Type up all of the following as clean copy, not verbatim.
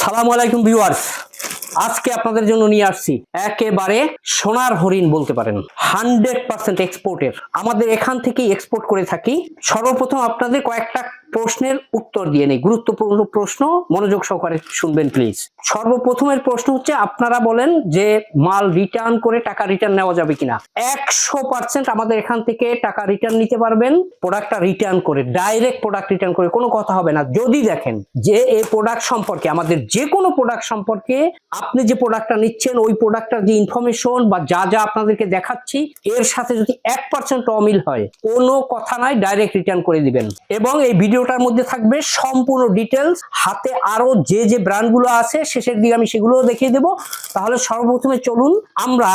সালামু আলাইকুম ভিউয়ার্স, আজকে আপনাদের জন্য নিয়ে আসছি একেবারে সোনার হরিণ বলতে পারেন। 100% এক্সপোর্টের, আমাদের এখান থেকেই এক্সপোর্ট করে থাকি। সর্বপ্রথম আপনাদের কয়েকটা প্রশ্নের উত্তর দিয়ে নেই, গুরুত্বপূর্ণ প্রশ্ন, মনোযোগ সহকারে শুনবেন প্লিজ। সর্বপ্রথমের প্রশ্ন হচ্ছে, আপনারা বলেন যে মাল রিটার্ন করে টাকা রিটার্ন নেওয়া যাবে কিনা। 100% আমাদের এখান থেকে টাকা রিটার্ন নিতে পারবেন, প্রোডাক্টটা রিটার্ন করে, ডাইরেক্ট প্রোডাক্ট রিটার্ন করে, কোনো কথা হবে না। যদি দেখেন যে এই প্রোডাক্ট সম্পর্কে, আমাদের যে কোনো প্রোডাক্ট সম্পর্কে, আপনি যে প্রোডাক্টটা নিচ্ছেন ওই প্রোডাক্টটার যে ইনফরমেশন বা যা যা আপনাদেরকে দেখাচ্ছি এর সাথে যদি 1% অমিল হয়, কোনো কথা নাই, ডাইরেক্ট রিটার্ন করে দিবেন। এবং এই ভিডিওটার মধ্যে থাকবে সম্পূর্ণ ডিটেলস, হাতে আরো যে যে ব্র্যান্ডগুলো আছে শেষের দিকে আমি সেগুলোও দেখিয়ে দেবো। তাহলে সর্বপ্রথমে চলুন আমরা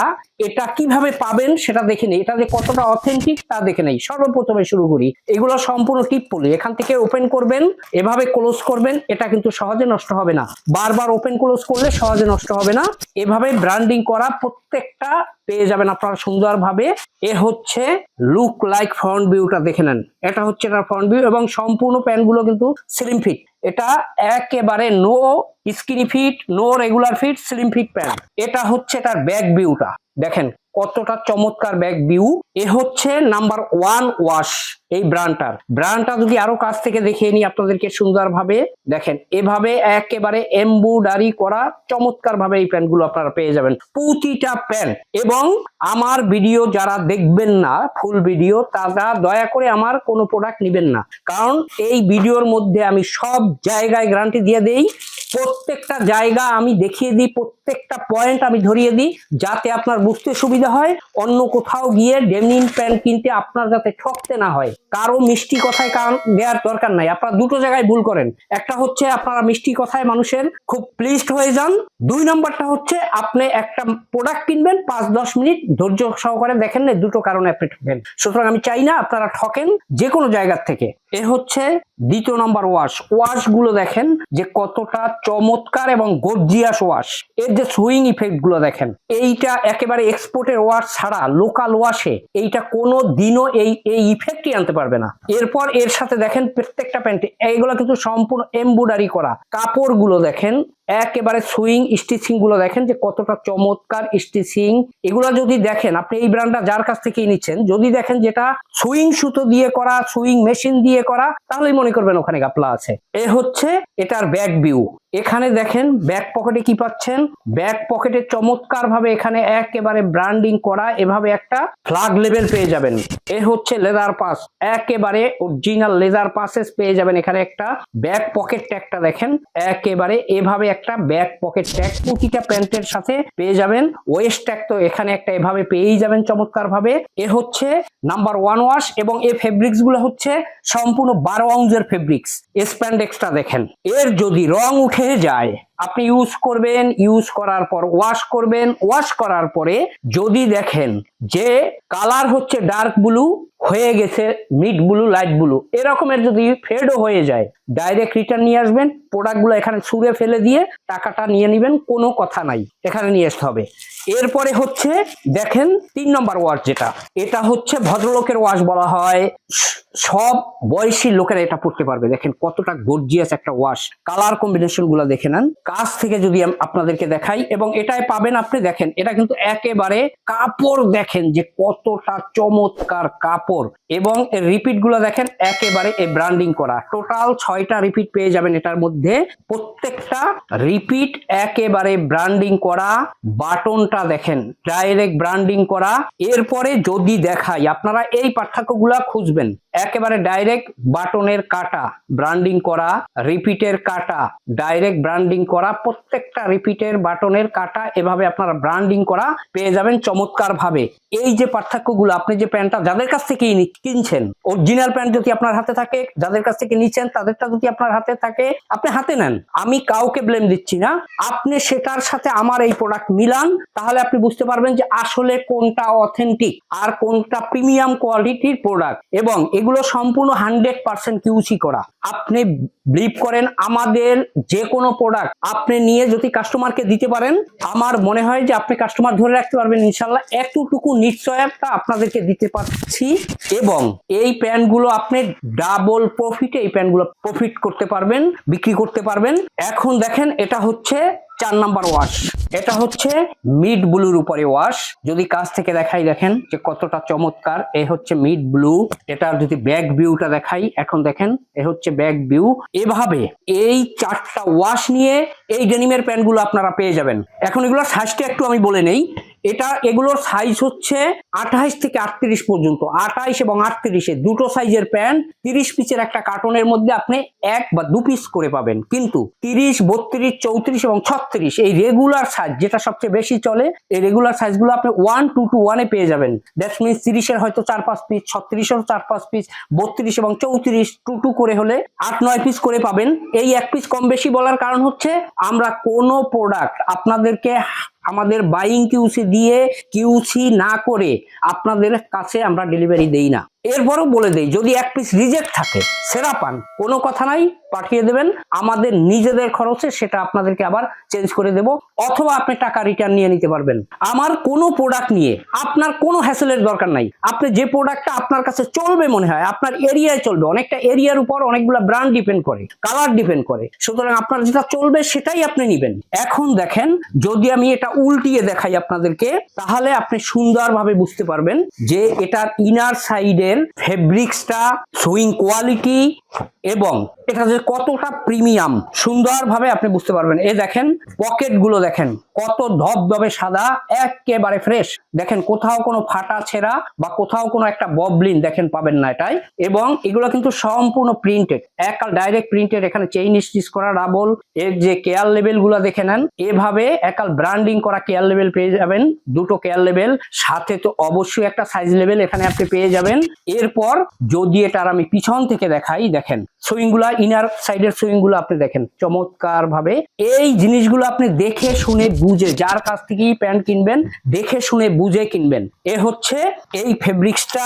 এটা কিভাবে পাবেন সেটা দেখে নেই, এটা যে কতটা অথেন্টিক তা দেখে নেই। সর্বপ্রথমে শুরু করি, এগুলো সম্পূর্ণ টিপ পলি। এখান থেকে ওপেন করবেন, এভাবে ক্লোজ করবেন, এটা কিন্তু সহজে নষ্ট হবে না। বারবার ওপেন ক্লোজ করলে সহজে নষ্ট হবে না। এভাবে ব্র্যান্ডিং করা প্রত্যেকটা পেয়ে যাবেন আপনারা সুন্দরভাবে। এ হচ্ছে লুক লাইক ফ্রন্ট ভিউটা দেখে নেন, এটা হচ্ছে এটার ফ্রন্ট ভিউ এবং সম্পূর্ণ প্যান্টগুলো কিন্তু স্লিম ফিট। এটা একেবারে no skinny fit, no regular fit, slim fit pant. এটা হচ্ছে এটার ব্যাক ভিউটা দেখেন কতটা চমৎকার ব্যাক ভিউ। এ হচ্ছে নাম্বার 1 ওয়াশ এই ব্র্যান্ডটা যদি আরো কাছ থেকে দেখিয়ে নিই আপনাদেরকে সুন্দরভাবে, দেখেন এভাবে একেবারে এমব্রয়ডারি করা চমৎকার ভাবে এই প্যান্ট গুলো আপনারা পেয়ে যাবেন, প্রতিটা প্যান্ট। এবং আমার ভিডিও যারা দেখবেন না ফুল ভিডিও, তারা দয়া করে আমার কোনো প্রোডাক্ট নেবেন না, কারণ এই ভিডিওর মধ্যে আমি সব জায়গায় গ্যারান্টি দিয়ে দেই, প্রত্যেকটা জায়গা আমি দেখিয়ে দিই, প্রত্যেকটা পয়েন্ট আমি ধরিয়ে দিই, যাতে আপনার বুঝতে সুবিধা হয়। অন্য কোথাও গিয়ে ডেনিম প্যান্ট কিনতে আপনার যাতে ঠকতে না হয়, কারো মিষ্টি কথায় কান দেওয়ার দরকার নাই। আপনারা দুটো জায়গায় ভুল করেন, একটা হচ্ছে আপনারা মিষ্টি কথায় মানুষের খুব প্লিজড হয়ে যান, 2 নম্বরটা হচ্ছে আপনি একটা প্রোডাক্ট কিনবেন 5-10 মিনিট ধৈর্য সহকারে দেখেন না, দুটো কারণে আপনি ঠকেন। সুতরাং আমি চাই না আপনারা ঠকেন যে কোনো জায়গার থেকে। এ হচ্ছে 2 নম্বর ওয়াশ গুলো দেখেন যে কতটা চমৎকার এবং গর্জিয়াস ওয়াশ। এর যে সুইং ইফেক্ট গুলো দেখেন, এইটা একেবারে এক্সপোর্টের ওয়াশ ছাড়া লোকাল ওয়াশে এইটা কোনো দিনও এই ইফেক্টই আনতে পারবে না। এরপর এর সাথে দেখেন প্রত্যেকটা প্যান্টে এইগুলো কিন্তু সম্পূর্ণ এমব্রয়ডারি করা, কাপড় গুলো দেখেন একেবারে সুইং স্টিচিং গুলো দেখেন যে কতটা চমৎকার স্টিচিং। এগুলো যদি দেখেন আপনি এই ব্র্যান্ডটা যার কাছ থেকে নিচ্ছেন, যদি দেখেন যেটা সুইং সুতো দিয়ে করা, সুইং মেশিন দিয়ে করা, তাহলেই মনে করবেন ওখানে গাপলা আছে। এ হচ্ছে এটার ব্যাক ভিউ। এখানে দেখেন ব্যাক পকেটে কি পাচ্ছেন, ব্যাক পকেটে চমৎকার ভাবে এখানে একেবারে ব্র্যান্ডিং করা, এভাবে একটা ফ্ল্যাগ লেভেল পেয়ে যাবেন। এ হচ্ছে লেদার পাস, একেবারে অরিজিনাল লেদার পাসেস পেয়ে যাবেন। এখানে একটা ব্যাক পকেট ট্যাগটা দেখেন, একেবারে এভাবে একটা ব্যাক পকেট ট্যাগ প্রতিটা প্যান্টের সাথে পেয়ে যাবেন। ওয়েস্ট ট্যাগ তো এখানে একটা এভাবে পেয়েই যাবেন চমৎকার ভাবে। এ হচ্ছে নাম্বার 1 ওয়াশ এবং এই ফেব্রিক্স গুলো হচ্ছে সম্পূর্ণ 12 আউন্সের ফেব্রিক্স। স্প্যান্ডেক্সটা দেখেন, এর যদি রং উঠে যায় আপনি ইউজ করবেন, ইউজ করার পর ওয়াশ করবেন, ওয়াশ করার পরে যদি দেখেন যে কালার হচ্ছে ডার্ক ব্লু হয়ে গেছে মিড ব্লু, লাইট ব্লু, এরকমের যদি ফেডও হয়ে যায়, ডাইরেক্ট রিটার্ন নিয়ে আসবেন। প্রোডাক্টগুলো এখানে ছুঁড়ে ফেলে দিয়ে টাকাটা নিয়ে নেবেন, কোনো কথা নাই, এখানে নিয়ে আসতে হবে। এরপরে হচ্ছে দেখেন 3 নম্বর ওয়াশ, যেটা এটা হচ্ছে ভদ্রলোকের ওয়াশ বলা হয়, সব বয়সী লোকেরা এটা পড়তে পারবে। দেখেন কতটা গর্জিয়াস একটা ওয়াশ, কালার কম্বিনেশন গুলো দেখে নেন। কাছ থেকে যদি আপনাদেরকে দেখাই, এবং এটাই পাবেন আপনি, দেখেন এটা কিন্তু একেবারে কাপড় দেখেন যে কতটা চমৎকার কাপড়, এবং এর রিপিট গুলো দেখেন একেবারে এই ব্র্যান্ডিং করা। টোটাল 6টা রিপিট পেয়ে যাবেন এটার মধ্যে, প্রত্যেকটা রিপিট একেবারে ব্র্যান্ডিং করা। বাটনটা দেখেন ডাইরেক্ট ব্র্যান্ডিং করা। এরপরে যদি দেখাই, আপনারা এই পার্থক্যগুলা খুঁজবেন, একেবারে ডাইরেক্ট বাটনের কাটা ব্র্যান্ডিং করা, রিপিটের কাটা ডাইরেক্ট ব্র্যান্ডিং করা, প্রত্যেকটা রিপিটের বাটনের কাটা এভাবে আপনারা ব্র্যান্ডিং করা পেয়ে যাবেন চমৎকার ভাবে। এই যে পার্থক্যগুলো, আপনি যে প্যান্টটা যাদের কাছ থেকে কিনছেন, অরিজিনাল প্যান্ট যদি আপনার হাতে থাকে, যাদের কাছ থেকে নিচ্ছেন তাদেরটা যদি আপনার হাতে থাকে, আপনি হাতে নেন, আমি কাউকে ব্লেম দিচ্ছি না, আপনি সেটার সাথে আমার এই প্রোডাক্ট মিলান, তাহলে আপনি বুঝতে পারবেন যে আসলে কোনটা অথেন্টিক আর কোনটা প্রিমিয়াম কোয়ালিটির প্রোডাক্ট। এবং এগুলো সম্পূর্ণ 100% কিউসি করা। আপনি বিলিভ করেন আমাদের যে কোনো প্রোডাক্ট আপনি নিয়ে যদি কাস্টমারকে দিতে পারেন, আমার মনে হয় যে আপনি কাস্টমার ধরে রাখতে পারবেন ইনশাল্লাহ। এতটুকু নিশ্চয়তা আপনাদেরকে দিতে পারছি। এবং এই প্যান্টগুলো আপনি ডাবল প্রফিটে এই প্যান্টগুলো প্রফিট করতে পারবেন, বিক্রি করতে পারবেন। এখন দেখেন এটা হচ্ছে 4 নাম্বার ওয়াশ, এটা হচ্ছে মিড ব্লুর উপরে ওয়াশ। যদি কাছ থেকে দেখাই দেখেন যে কতটা চমৎকার। এ হচ্ছে মিড ব্লু। এটা যদি ব্যাক ভিউটা দেখাই, এখন দেখেন এ হচ্ছে ব্যাক ভিউ। এভাবে এই 4টা ওয়াশ নিয়ে এই ডেনিমের প্যান্টগুলো আপনারা পেয়ে যাবেন। এখন এগুলোর সাইজটা একটু আমি বলে নেই। এগুলোর সাইজ হচ্ছে 28 থেকে 38 পর্যন্ত। 28 এবং 38 দুটো সাইজের প্যান্ট 30 পিসের একটা কার্টনের মধ্যে আপনি 1 বা 2 পিস করে পাবেন। কিন্তু 30, 32, 34 এবং 36 এই রেগুলার সাইজ, যেটা সবচেয়ে বেশি চলে, এই রেগুলার সাইজগুলো আপনি 1-2-1 এ পেয়ে যাবেন। দ্যাটস মিনস 30 এর হয়তো 4-5 পিস, 36 এর 4-5 পিস, 32 এবং 34 2-2 করে হলে 8-9 পিস করে পাবেন। এই 1 পিস কম বেশি বলার কারণ হচ্ছে আমরা কোনো প্রোডাক্ট আপনাদেরকে আমাদের বাইং কিউসি দিয়ে কিউসি না করে আপনাদের কাছে আমরা ডেলিভারি দেই না। এরপরও বলে দেই, যদি 1 পিস রিজেক্ট থাকে সেরা পান, কোনো কথা নাই, পাঠিয়ে দেবেন আমাদের নিজেদের খরচে, সেটা আপনাদেরকে আবার চেঞ্জ করে দেব, অথবা আপনি টাকা রিটার্ন নিয়ে নিতে পারবেন। আমার কোনো প্রোডাক্ট নিয়ে আপনার কোনো হ্যাসেলের দরকার নাই। আপনি যে প্রোডাক্টটা আপনার কাছে চলবে মনে হয়, আপনার এরিয়ায় চলবে, অনেকটা এরিয়ার উপর অনেকগুলো ব্র্যান্ড ডিপেন্ড করে, কালার ডিপেন্ড করে, সুতরাং আপনার যেটা চলবে সেটাই আপনি নেবেন। এখন দেখেন, যদি আমি এটা উল্টিয়ে দেখাই আপনাদেরকে, তাহলে আপনি সুন্দরভাবে বুঝতে পারবেন যে এটার ইনার সাইডের ফেব্রিক্সটা, সুইং কোয়ালিটি এবং এটা যে কতটা প্রিমিয়াম সুন্দরভাবে আপনি বুঝতে পারবেন। এই দেখেন পকেট গুলো দেখেন কত ধবধবে সাদা, একেবারে ফ্রেশ। দেখেন কোথাও কোনো ফাটা ছেঁড়া বা কোথাও কোনো একটা ববলিন দেখেন পাবেন না এটাই। এবং এগুলো কিন্তু সম্পূর্ণ প্রিন্টেড, একাল ডাইরেক্ট প্রিন্টেড। এখানে চেইন স্টিচ করা ডাবল, এর যে কেয়ার লেভেল গুলা দেখে নেন, এভাবে একাল ব্র্যান্ডিং করা কেয়ার লেভেল পেয়ে যাবেন, দুটো কেয়ার লেভেল, সাথে তো অবশ্যই একটা সাইজ লেভেল এখানে আপনি পেয়ে যাবেন। এরপর যদি এটার আমি পিছন থেকে দেখাই, দেখেন সুইং গুলা, ইনার সাইডের সুইং গুলো আপনি দেখেন চমৎকার ভাবে। এই জিনিসগুলো আপনি দেখে শুনে বুঝে, যার কাছ থেকেই প্যান্ট কিনবেন দেখে শুনে বুঝে কিনবেন। এ হচ্ছে এই ফেব্রিক্সটা,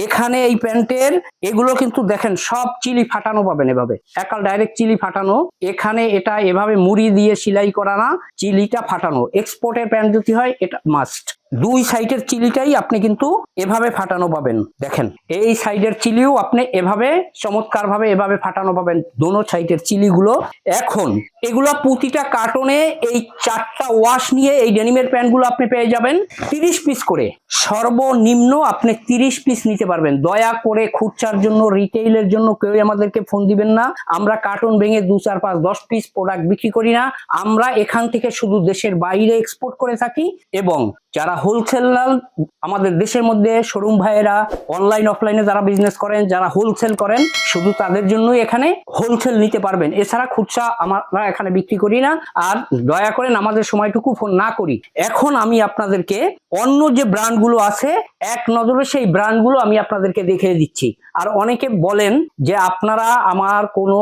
এখানে এই প্যান্টের এগুলো কিন্তু দেখেন সব চিলি ফাটানো পাবেন, এভাবে একাল ডাইরেক্ট চিলি ফাটানো। এখানে এটা এভাবে মুড়ি দিয়ে সেলাই করা না, চিলিটা ফাটানো। এক্সপোর্টের প্যান্ট যদি হয় এটা মাস্ট, দুই সাইডের চিলিটাই আপনি কিন্তু এভাবে ফাটানো পাবেন। দেখেন এই সাইডের চিলিও আপনি এভাবে চমৎকার ভাবে এভাবে ফাটানো পাবেন, দোনো সাইডের চিলিগুলো। এখন এগুলো প্রতিটা কার্টনে এই 4টা ওয়াশ নিয়ে এই ডেনিমের প্যান্টগুলো আপনি পেয়ে যাবেন 30 পিস করে। সর্বনিম্ন আপনি 30 পিস নিতে পারবেন। দয়া করে খুচরার জন্য, রিটেইলের জন্য কেউ আমাদেরকে ফোন দিবেন না। আমরা কার্টন ভেঙে 2, 4, 5, 10 পিস প্রোডাক্ট বিক্রি করি না। আমরা এখান থেকে শুধু দেশের বাইরে এক্সপোর্ট করে থাকি। এবং যারা হোলসেলার, আমাদের দেশের মধ্যে শোরুম ভাইয়েরা অনলাইন অফলাইনে যারা বিজনেস করেন, যারা হোলসেল করেন, শুধু তাদের জন্যই এখানে হোলসেল নিতে পারবেন। এছাড়া খুচরা আমরা এখানে বিক্রি করি না। আর দয়া করেন আমাদের সময়টুকু ফোন না করি। এখন আমি আপনাদেরকে অন্য যে ব্র্যান্ডগুলো আছে, এক নজরে সেই ব্র্যান্ডগুলো আমি আপনাদেরকে দেখিয়ে দিচ্ছি। আর অনেকে বলেন যে আপনারা আমার কোনো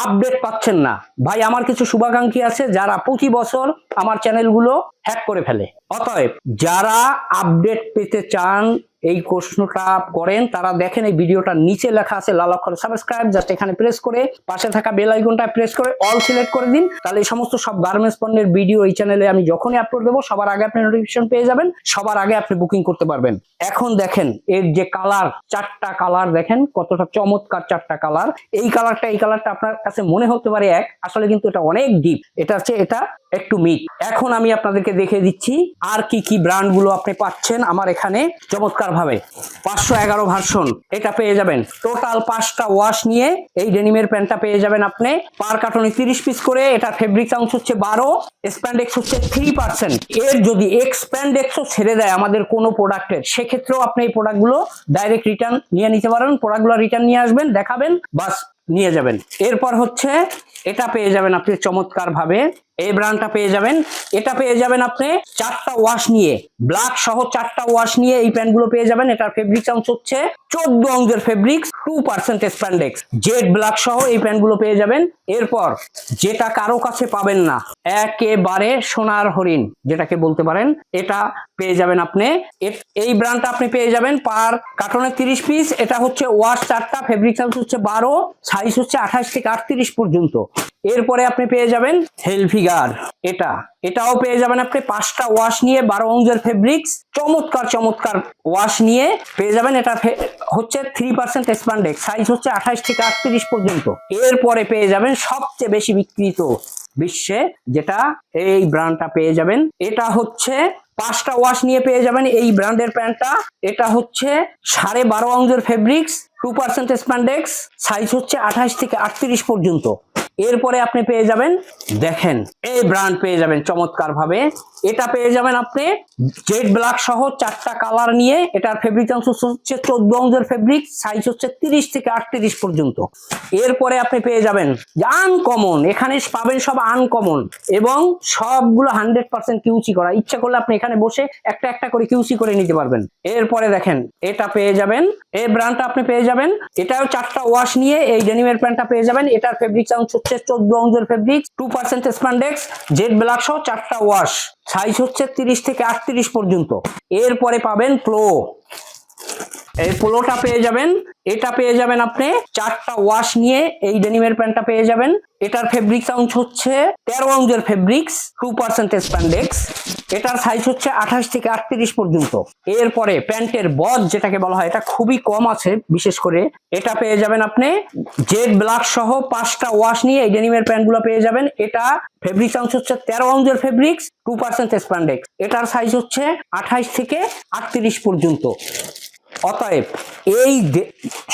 আপডেট পাচ্ছেন না। ভাই, আমার কিছু শুভাকাঙ্ক্ষী আছে যারা প্রতি বছর আমার চ্যানেলগুলো হ্যাক করে ফেলে। অতএব যারা আপডেট পেতে চান, এই প্রশ্নটা করেন, তারা দেখেন এই ভিডিওটার নিচে লেখা আছে লাল অক্ষরে সাবস্ক্রাইব, জাস্ট এখানে প্রেস করে পাশে থাকা বেল আইকনটা প্রেস করে অল সিলেক্ট করে দিন। তাহলে এই সমস্ত সব গার্মেন্টস পণ্যের ভিডিও এই চ্যানেলে আমি যখনই আপলোড দেবো সবার আগে আপনি নোটিফিকেশন পেয়ে যাবেন, সবার আগে আপনি বুকিং করতে পারবেন। এখন দেখেন এর যে কালার, 4টা কালার দেখেন কতটা চমৎকার 4টা কালার। এই কালারটা আপনার কাছে মনে হতে পারে এক, আসলে কিন্তু এটা অনেক ডিপ। এটা হচ্ছে এটা একটু মিড। এখন আমি আপনাদেরকে দেখিয়ে দিচ্ছি আর কি কি ব্র্যান্ড গুলো আপনি পাচ্ছেন আমার এখানে চমৎকার ভাবে। 511 ভার্সন এটা পেয়ে যাবেন। টোটাল 5টা ওয়াশ নিয়ে এই ডেনিমের প্যান্টটা পেয়ে যাবেন আপনি পার কার্টনে 30 পিস করে। এটা ফেব্রিক চাউন্স হচ্ছে 12, স্প্যান্ডেক্স হচ্ছে 3%। এর যদি এক্সপ্যান্ডেক্সও ছেড়ে দেয় আমাদের কোনো প্রোডাক্টের, সেক্ষেত্রেও আপনি এই প্রোডাক্টগুলো ডাইরেক্ট রিটার্ন নিয়ে নিতে পারেন। প্রোডাক্টগুলো রিটার্ন নিয়ে আসবেন, দেখাবেন, বাস নিয়ে যাবেন। এরপর হচ্ছে এটা পেয়ে যাবেন আপনি চমৎকার ভাবে, এই ব্র্যান্ডটা পেয়ে যাবেন। এটা পেয়ে যাবেন আপনি 4টা ওয়াশ নিয়ে, ব্ল্যাক সহ 4টা ওয়াশ নিয়ে এই প্যান্টগুলো পেয়ে যাবেন। এটার ফেব্রিক চাউন্স হচ্ছে 14 অংশের ফেব্রিক্স, 2% স্প্যান্ডেক্স, জেড ব্ল্যাক সহ এই প্যান্টগুলো পেয়ে যাবেন। এরপর যেটা কারো কাছে পাবেন না, একেবারে সোনার হরিণ যেটাকে বলতে পারেন, এটা পেয়ে যাবেন আপনি। এই ব্র্যান্ডটা আপনি পেয়ে যাবেন পার কার্টনে 30 পিস। এটা হচ্ছে ওয়াশ 4টা, ফেব্রিক সাইজ হচ্ছে 12, সাইজ হচ্ছে 28 থেকে 38 পর্যন্ত। এরপরে আপনি পেয়ে যাবেন হেলভিগার, এটাও পেয়ে যাবেন আপনি 5টা ওয়াশ নিয়ে 12 অংশের ফেব্রিক্স, চমৎকার চমৎকার ওয়াশ নিয়ে পেয়ে যাবেন। এটা হচ্ছে 3% স্প্যান্ডেক্স, সাইজ হচ্ছে 28 থেকে 38 পর্যন্ত। এরপরে পেয়ে যাবেন সবচেয়ে বেশি বিক্রিত বিশ্বে যেটা, এই ব্র্যান্ডটা পেয়ে যাবেন। এটা হচ্ছে 5টা ওয়াশ নিয়ে পেয়ে যাবেন এই ব্র্যান্ডের প্যান্টটা। এটা হচ্ছে 12.5 অংশের ফেব্রিক্স, 2% স্প্যান্ডেক্স, সাইজ হচ্ছে 28 থেকে 38 পর্যন্ত। এরপরে আপনি পেয়ে যাবেন, দেখেন এই ব্র্যান্ড পেয়ে যাবেন চমৎকার ভাবে। এটা পেয়ে যাবেন আপনি জেড ব্ল্যাক সহ 4টা কালার নিয়ে। এটার ফেব্রিক অংশ হচ্ছে 14 অংশের ফেব্রিক, সাইজ হচ্ছে 30 থেকে 38 পর্যন্ত। এরপরে আপনি পেয়ে যাবেন আনকমন, এখানে পাবেন সব আনকমন এবং সবগুলো 100% কিউসি করা। ইচ্ছা করলে আপনি এখানে বসে একটা একটা করে কিউসি করে নিতে পারবেন। এরপরে দেখেন এটা পেয়ে যাবেন, এই ব্র্যান্ডটা আপনি পেয়ে যাবেন। এটাও 4টা ওয়াশ নিয়ে এই ডেনিমের প্যান্টটা পেয়ে যাবেন। এটার ফেব্রিক অংশ হচ্ছে 14 অংশের ফেব্রিক, 2% স্প্যান্ডেক্স, জেড ব্ল্যাক সহ 4টা ওয়াশ, সাইজ হচ্ছে 30 থেকে 38 পর্যন্ত। এরপরে পাবেন প্লো, এই পোলোটা পেয়ে যাবেন। এটা পেয়ে যাবেন আপনি 4টা ওয়াশ নিয়ে এই ডেনিমের প্যান্টটা পেয়ে যাবেন। এটার ফেব্রিক অংশ হচ্ছে 13 অংশের ফেব্রিক্স, 2% স্প্যান্ডেক্স, এটার সাইজ হচ্ছে 28 থেকে 38 পর্যন্ত। এরপরে প্যান্টের বজ যেটাকে বলা হয়, এটা খুবই কম আছে বিশেষ করে। এটা পেয়ে যাবেন আপনি জেড ব্ল্যাক সহ 5টা ওয়াশ নিয়ে এই ডেনিমের প্যান্টগুলো পেয়ে যাবেন। এটা ফেব্রিক অংশ হচ্ছে 13 অংশের ফেব্রিক্স, 2% স্প্যান্ডেক্স, এটার সাইজ হচ্ছে 28 থেকে 38 পর্যন্ত। অতএব এই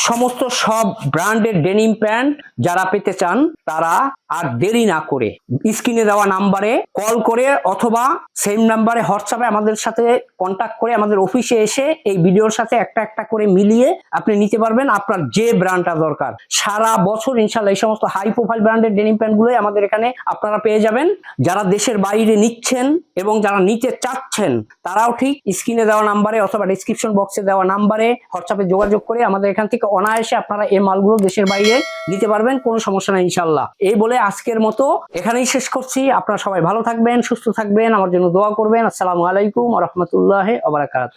সমস্ত সব ব্র্যান্ডের ডেনিম প্যান্ট যারা পেতে চান তারা আর দেরি না করে স্ক্রিনে দেওয়া নাম্বারে কল করে অথবা সেম নাম্বারে হোয়াটসঅ্যাপে আমাদের সাথে কন্ট্যাক্ট করে আমাদের অফিসে এসে এই ভিডিওর সাথে একটা একটা করে মিলিয়ে আপনি নিতে পারবেন আপনার যে ব্র্যান্ডটা দরকার। সারা বছর ইনশাল্লাহ এই সমস্ত হাই প্রোফাইল ব্র্যান্ডের ডেনিম প্যান্টগুলোই আমাদের এখানে আপনারা পেয়ে যাবেন। যারা দেশের বাইরে নিচ্ছেন এবং যারা নিতে চাচ্ছেন তারাও ঠিক স্ক্রিনে দেওয়া নাম্বারে অথবা ডেসক্রিপশন বক্সে দেওয়া নাম্বারে হোয়াটসঅ্যাপে যোগাযোগ করে আমাদের এখান থেকে অনায়াসে আপনারা এই মালগুলো দেশের বাইরে নিতে পারবেন, কোনো সমস্যা নেই ইনশাল্লাহ। এই বলে আজকের মতো এখানেই শেষ করছি। আপনারা সবাই ভালো থাকবেন, সুস্থ থাকবেন, আমার জন্য দোয়া করবেন। আসসালামু আলাইকুম ওয়া রাহমাতুল্লাহি ওয়া বারাকাতুহু।